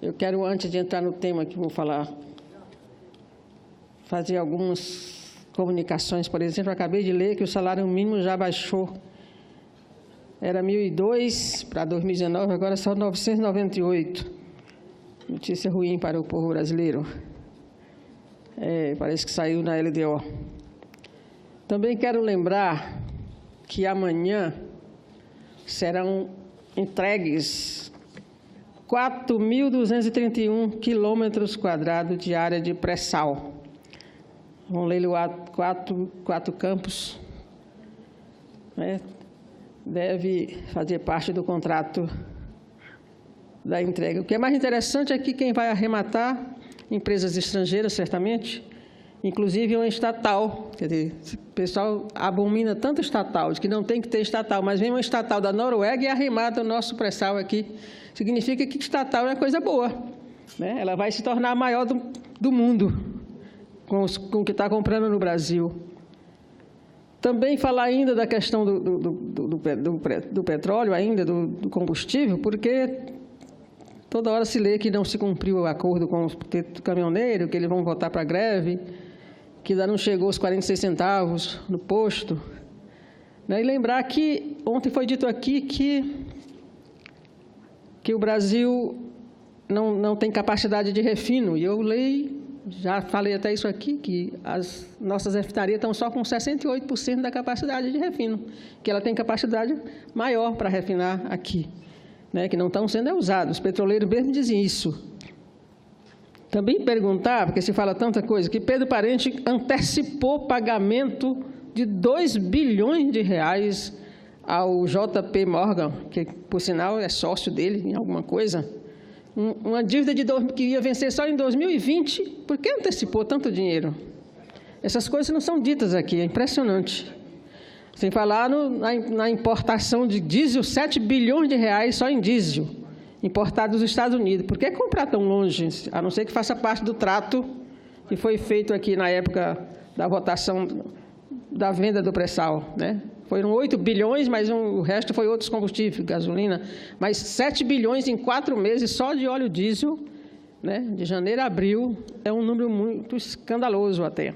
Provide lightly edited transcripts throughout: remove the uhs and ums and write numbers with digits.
Eu quero, antes de entrar no tema que vou falar, fazer algumas comunicações. Por exemplo, eu acabei de ler que o salário mínimo já baixou. Era 1.002 para 2019, agora é só 998. Notícia ruim para o povo brasileiro. Parece que saiu na LDO. Também quero lembrar que amanhã serão entregues 4.231 quilômetros quadrados de área de pré-sal. Vão leiloar quatro campos. Deve fazer parte do contrato da entrega. O que é mais interessante é que quem vai arrematar, empresas estrangeiras, certamente, inclusive uma estatal. Quer dizer, o pessoal abomina tanto estatal, de que não tem que ter estatal, mas vem uma estatal da Noruega e arremata o nosso pré-sal aqui. Significa que estatal é coisa boa, né? Ela vai se tornar a maior do mundo com o que está comprando no Brasil. Também falar ainda da questão do petróleo, ainda do combustível, porque toda hora se lê que não se cumpriu o acordo com o caminhoneiro, que eles vão voltar para a greve, que ainda não chegou aos 46 centavos no posto. E lembrar que ontem foi dito aqui que o Brasil não tem capacidade de refino. E eu já falei até isso aqui, que as nossas refinarias estão só com 68% da capacidade de refino, que ela tem capacidade maior para refinar aqui, né, que não estão sendo usados. Os petroleiros mesmo dizem isso. Também perguntar, porque se fala tanta coisa, que Pedro Parente antecipou pagamento de 2 bilhões de reais ao JP Morgan, que, por sinal, é sócio dele em alguma coisa. Uma dívida que ia vencer só em 2020. Por que antecipou tanto dinheiro? Essas coisas não são ditas aqui, é impressionante. Sem falar na importação de diesel, 7 bilhões de reais só em diesel, importado dos Estados Unidos. Por que comprar tão longe, a não ser que faça parte do trato que foi feito aqui na época da votação da venda do pré-sal, né? Foram 8 bilhões, mas o resto foi outros combustíveis, gasolina. Mas 7 bilhões em 4 meses só de óleo diesel, né? De janeiro a abril, é um número muito escandaloso até.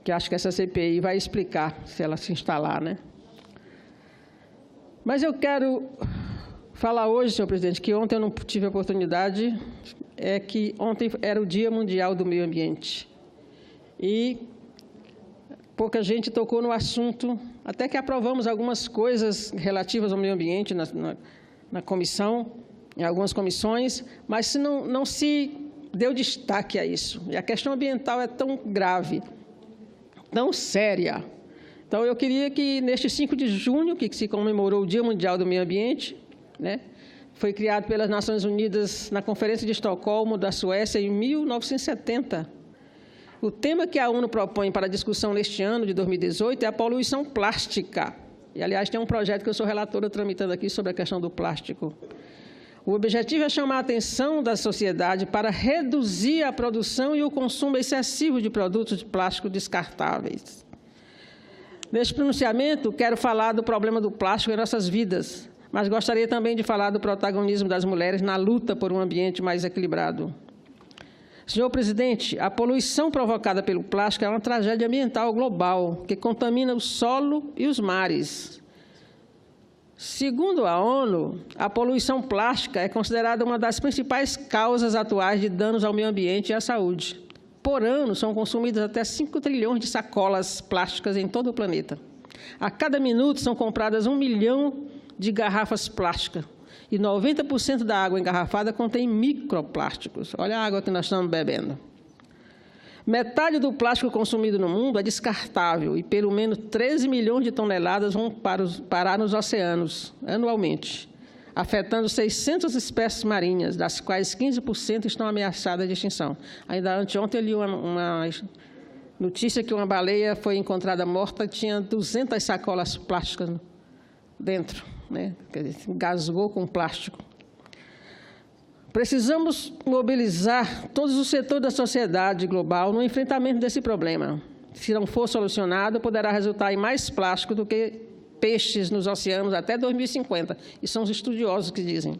Que acho que essa CPI vai explicar, se ela se instalar, né? Mas eu quero falar hoje, senhor presidente, que ontem eu não tive a oportunidade, que ontem era o Dia Mundial do Meio Ambiente. E pouca gente tocou no assunto, até que aprovamos algumas coisas relativas ao meio ambiente na comissão, em algumas comissões, mas não se deu destaque a isso. E a questão ambiental é tão grave, tão séria. Então, eu queria que, neste 5 de junho, que se comemorou o Dia Mundial do Meio Ambiente, né, foi criado pelas Nações Unidas na Conferência de Estocolmo, da Suécia, em 1970. O tema que a ONU propõe para a discussão neste ano, de 2018, é a poluição plástica. E, aliás, tem um projeto que eu sou relatora tramitando aqui sobre a questão do plástico. O objetivo é chamar a atenção da sociedade para reduzir a produção e o consumo excessivo de produtos de plástico descartáveis. Neste pronunciamento, quero falar do problema do plástico em nossas vidas, mas gostaria também de falar do protagonismo das mulheres na luta por um ambiente mais equilibrado. Senhor presidente, a poluição provocada pelo plástico é uma tragédia ambiental global que contamina o solo e os mares. Segundo a ONU, a poluição plástica é considerada uma das principais causas atuais de danos ao meio ambiente e à saúde. Por ano, são consumidas até 5 trilhões de sacolas plásticas em todo o planeta. A cada minuto, são compradas 1 milhão de garrafas plásticas. E 90% da água engarrafada contém microplásticos. Olha a água que nós estamos bebendo. Metade do plástico consumido no mundo é descartável e pelo menos 13 milhões de toneladas vão parar nos oceanos anualmente, afetando 600 espécies marinhas, das quais 15% estão ameaçadas de extinção. Ainda anteontem eu li uma notícia que uma baleia foi encontrada morta e tinha 200 sacolas plásticas dentro, né? Quer dizer, engasgou com plástico. Precisamos mobilizar todos os setores da sociedade global no enfrentamento desse problema. Se não for solucionado, poderá resultar em mais plástico do que peixes nos oceanos até 2050. E são os estudiosos que dizem.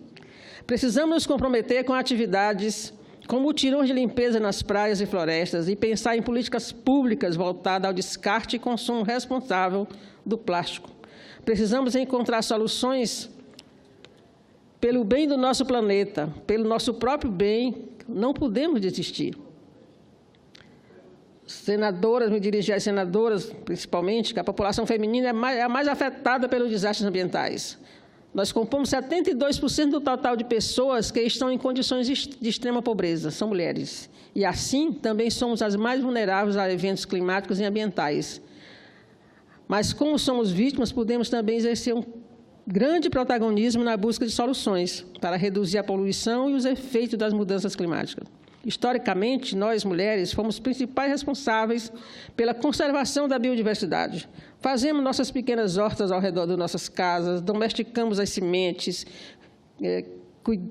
Precisamos nos comprometer com atividades como mutirões de limpeza nas praias e florestas e pensar em políticas públicas voltadas ao descarte e consumo responsável do plástico. Precisamos encontrar soluções pelo bem do nosso planeta, pelo nosso próprio bem. Não podemos desistir. Senadoras, me dirigi às senadoras, principalmente, que a população feminina é a mais afetada pelos desastres ambientais. Nós compomos 72% do total de pessoas que estão em condições de extrema pobreza, são mulheres. E, assim, também somos as mais vulneráveis a eventos climáticos e ambientais. Mas, como somos vítimas, podemos também exercer um grande protagonismo na busca de soluções para reduzir a poluição e os efeitos das mudanças climáticas. Historicamente, nós, mulheres, fomos principais responsáveis pela conservação da biodiversidade. Fazemos nossas pequenas hortas ao redor das nossas casas, domesticamos as sementes,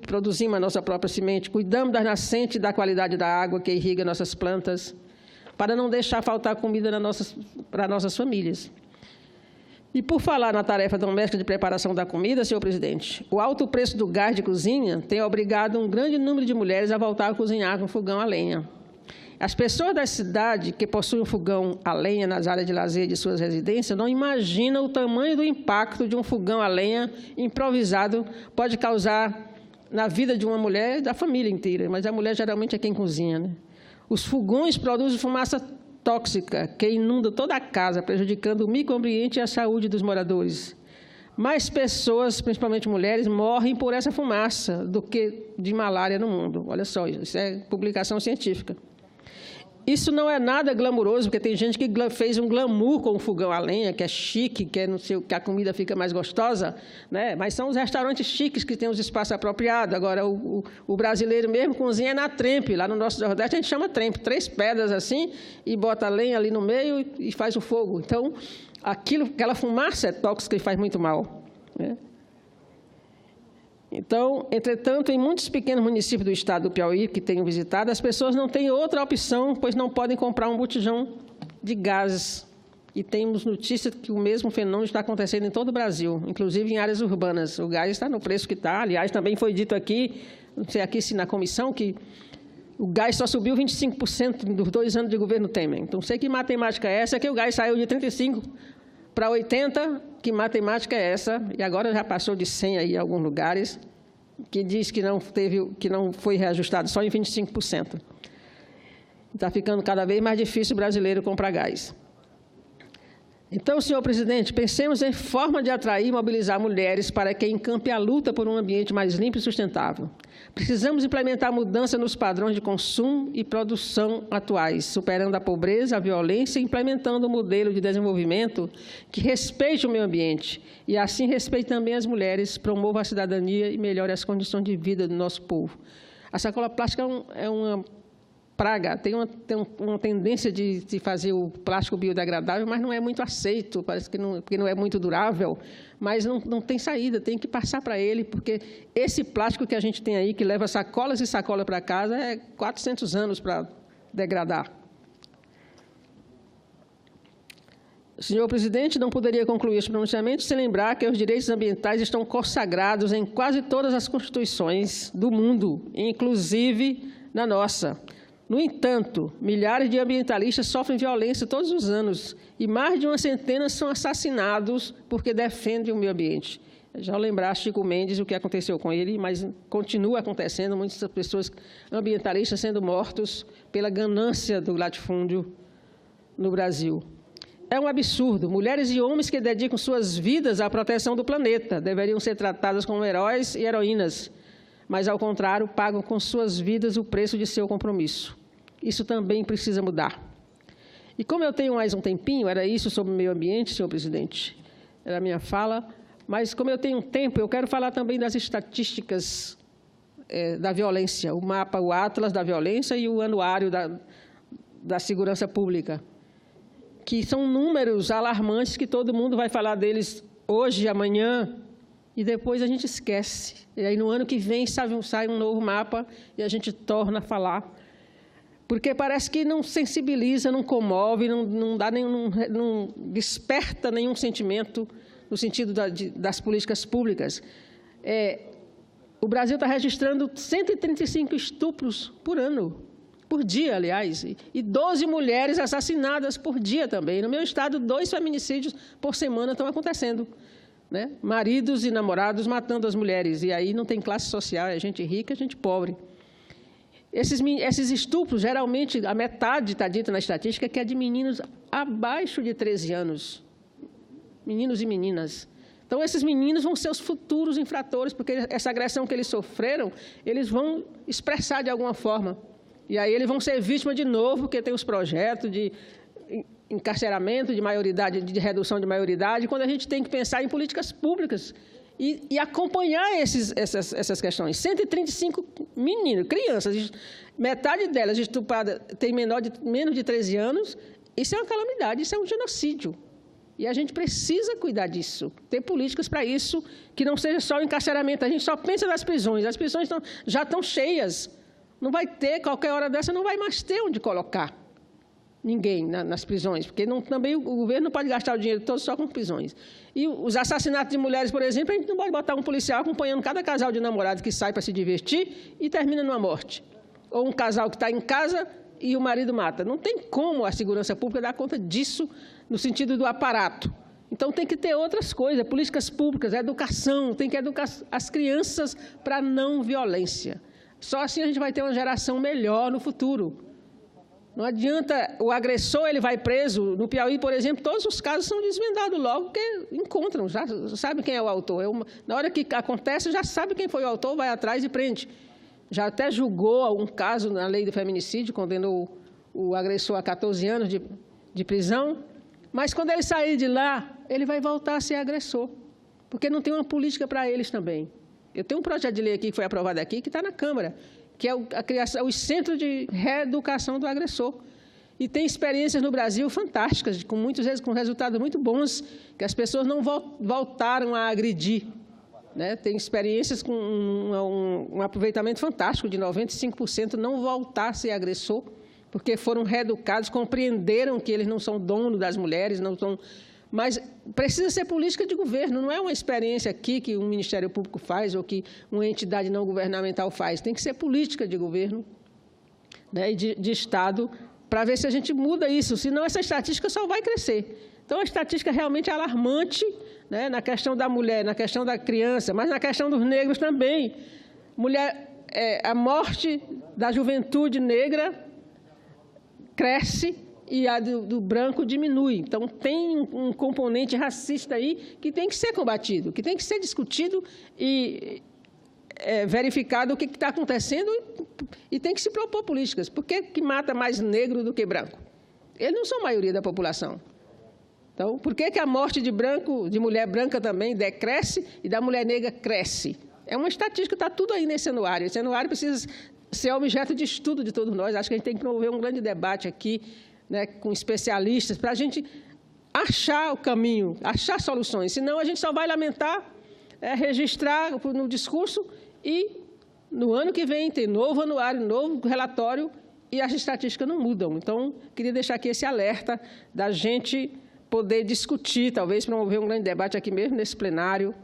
produzimos a nossa própria semente, cuidamos das nascentes e da qualidade da água que irriga nossas plantas, para não deixar faltar comida para nossas famílias. E, por falar na tarefa doméstica de preparação da comida, senhor presidente, o alto preço do gás de cozinha tem obrigado um grande número de mulheres a voltar a cozinhar com fogão a lenha. As pessoas da cidade que possuem um fogão a lenha nas áreas de lazer de suas residências não imaginam o tamanho do impacto de um fogão a lenha improvisado pode causar na vida de uma mulher e da família inteira, mas a mulher geralmente é quem cozinha, né? Os fogões produzem fumaça tóxica que inunda toda a casa, prejudicando o microambiente e a saúde dos moradores. Mais pessoas, principalmente mulheres, morrem por essa fumaça do que de malária no mundo. Olha só, isso é publicação científica. Isso não é nada glamuroso, porque tem gente que fez um glamour com o fogão a lenha, que é chique, que é não sei, que a comida fica mais gostosa, né? Mas são os restaurantes chiques que têm os espaços apropriados. Agora, o brasileiro mesmo cozinha na trempe. Lá no nosso Nordeste, a gente chama trempe. 3 pedras assim, e bota a lenha ali no meio e faz o fogo. Então, aquela fumaça é tóxica e faz muito mal, né? Então, entretanto, em muitos pequenos municípios do estado do Piauí, que tenho visitado, as pessoas não têm outra opção, pois não podem comprar um botijão de gases. E temos notícia que o mesmo fenômeno está acontecendo em todo o Brasil, inclusive em áreas urbanas. O gás está no preço que está. Aliás, também foi dito aqui, não sei aqui se na comissão, que o gás só subiu 25% dos 2 anos de governo Temer. Então, sei que matemática é essa, que o gás saiu de 35 para 80, que matemática é essa? E agora já passou de 100 aí em alguns lugares, que diz que não foi reajustado só em 25%. Está ficando cada vez mais difícil o brasileiro comprar gás. Então, senhor presidente, pensemos em forma de atrair e mobilizar mulheres para que encampe a luta por um ambiente mais limpo e sustentável. Precisamos implementar mudança nos padrões de consumo e produção atuais, superando a pobreza, a violência e implementando um modelo de desenvolvimento que respeite o meio ambiente e, assim, respeite também as mulheres, promova a cidadania e melhore as condições de vida do nosso povo. A sacola plástica é uma praga, tem uma tendência de fazer o plástico biodegradável, mas não é muito aceito, parece que porque não é muito durável, mas não tem saída, tem que passar para ele, porque esse plástico que a gente tem aí, que leva sacolas e sacolas para casa, é 400 anos para degradar. Senhor presidente, não poderia concluir este pronunciamento sem lembrar que os direitos ambientais estão consagrados em quase todas as constituições do mundo, inclusive na nossa. No entanto, milhares de ambientalistas sofrem violência todos os anos e mais de uma centena são assassinados porque defendem o meio ambiente. Já lembrar Chico Mendes o que aconteceu com ele, mas continua acontecendo, muitas pessoas ambientalistas sendo mortos pela ganância do latifúndio no Brasil. É um absurdo. Mulheres e homens que dedicam suas vidas à proteção do planeta deveriam ser tratadas como heróis e heroínas, mas, ao contrário, pagam com suas vidas o preço de seu compromisso. Isso também precisa mudar. E como eu tenho mais um tempinho, era isso sobre o meio ambiente, senhor presidente, era a minha fala, mas como eu tenho um tempo, eu quero falar também das estatísticas da violência, o mapa, o Atlas da Violência e o Anuário da Segurança Pública, que são números alarmantes que todo mundo vai falar deles hoje, amanhã, e depois a gente esquece. E aí, no ano que vem, sai um novo mapa e a gente torna a falar. Porque parece que não sensibiliza, não comove, não desperta nenhum sentimento no sentido das políticas públicas. o Brasil está registrando 135 estupros por ano, por dia, aliás, e 12 mulheres assassinadas por dia também. No meu estado, 2 feminicídios por semana estão acontecendo, né? Maridos e namorados matando as mulheres, e aí não tem classe social, é gente rica, é gente pobre. Esses estupros, geralmente, a metade está dita na estatística que é de meninos abaixo de 13 anos, meninos e meninas. Então, esses meninos vão ser os futuros infratores, porque essa agressão que eles sofreram, eles vão expressar de alguma forma. E aí eles vão ser vítimas de novo, porque tem os projetos de encarceramento, de maioridade, de redução de maioridade, quando a gente tem que pensar em políticas públicas e acompanhar essas questões. 135 meninos, crianças, metade delas estupradas tem menos de 13 anos, isso é uma calamidade, isso é um genocídio. E a gente precisa cuidar disso, ter políticas para isso, que não seja só o encarceramento. A gente só pensa nas prisões, as prisões já estão cheias. Não vai ter, qualquer hora dessa, não vai mais ter onde colocar ninguém nas prisões, porque também o governo não pode gastar o dinheiro todo só com prisões. E os assassinatos de mulheres, por exemplo, a gente não pode botar um policial acompanhando cada casal de namorados que sai para se divertir e termina numa morte. Ou um casal que está em casa e o marido mata. Não tem como a segurança pública dar conta disso no sentido do aparato. Então, tem que ter outras coisas, políticas públicas, educação, tem que educar as crianças para a não violência. Só assim a gente vai ter uma geração melhor no futuro. Não adianta, o agressor ele vai preso. No Piauí, por exemplo, todos os casos são desvendados logo, porque encontram, já sabe quem é o autor. Na hora que acontece, já sabe quem foi o autor, vai atrás e prende. Já até julgou um caso na lei do feminicídio, condenou o agressor a 14 anos de prisão, mas quando ele sair de lá, ele vai voltar a ser agressor, porque não tem uma política para eles também. Eu tenho um projeto de lei aqui que foi aprovado aqui, que está na Câmara, que é a criação, os centros de reeducação do agressor. E tem experiências no Brasil fantásticas, com resultados muito bons, que as pessoas não voltaram a agredir, né? Tem experiências com um aproveitamento fantástico de 95%, não voltar a ser agressor, porque foram reeducados, compreenderam que eles não são donos das mulheres, não são... Mas precisa ser política de governo, não é uma experiência aqui que um Ministério Público faz ou que uma entidade não governamental faz. Tem que ser política de governo, né, e de Estado, para ver se a gente muda isso, senão essa estatística só vai crescer. Então, a estatística realmente é alarmante, né, na questão da mulher, na questão da criança, mas na questão dos negros também. A morte da juventude negra cresce e a do branco diminui. Então, tem um componente racista aí que tem que ser combatido, que tem que ser discutido e verificado o que está acontecendo e tem que se propor políticas. Por que mata mais negro do que branco? Eles não são a maioria da população. Então, por que a morte de mulher branca também decresce e da mulher negra cresce? É uma estatística, está tudo aí nesse anuário. Esse anuário precisa ser objeto de estudo de todos nós. Acho que a gente tem que promover um grande debate aqui, né, com especialistas, para a gente achar o caminho, achar soluções. Senão, a gente só vai lamentar, registrar no discurso e, no ano que vem, tem novo anuário, novo relatório e as estatísticas não mudam. Então, queria deixar aqui esse alerta da gente poder discutir, talvez promover um grande debate aqui mesmo, nesse plenário,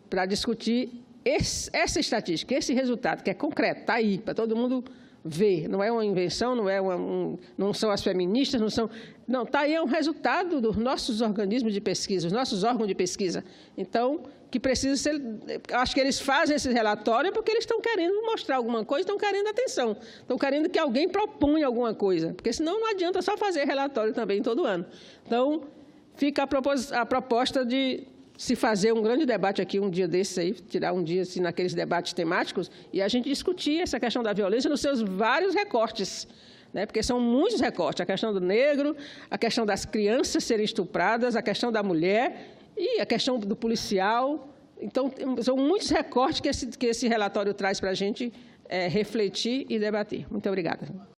para discutir essa estatística, esse resultado, que é concreto, está aí, para todo mundo ver. Não é uma invenção, não são as feministas, não, está aí, é um resultado dos nossos organismos de pesquisa, os nossos órgãos de pesquisa. Então, que precisa ser... Acho que eles fazem esse relatório porque eles estão querendo mostrar alguma coisa, estão querendo atenção, estão querendo que alguém proponha alguma coisa, porque senão não adianta só fazer relatório também todo ano. Então, fica a proposta de se fazer um grande debate aqui, um dia desses aí, tirar um dia assim, naqueles debates temáticos, e a gente discutir essa questão da violência nos seus vários recortes, né? Porque são muitos recortes, a questão do negro, a questão das crianças serem estupradas, a questão da mulher e a questão do policial. Então, são muitos recortes que esse relatório traz para a gente refletir e debater. Muito obrigada.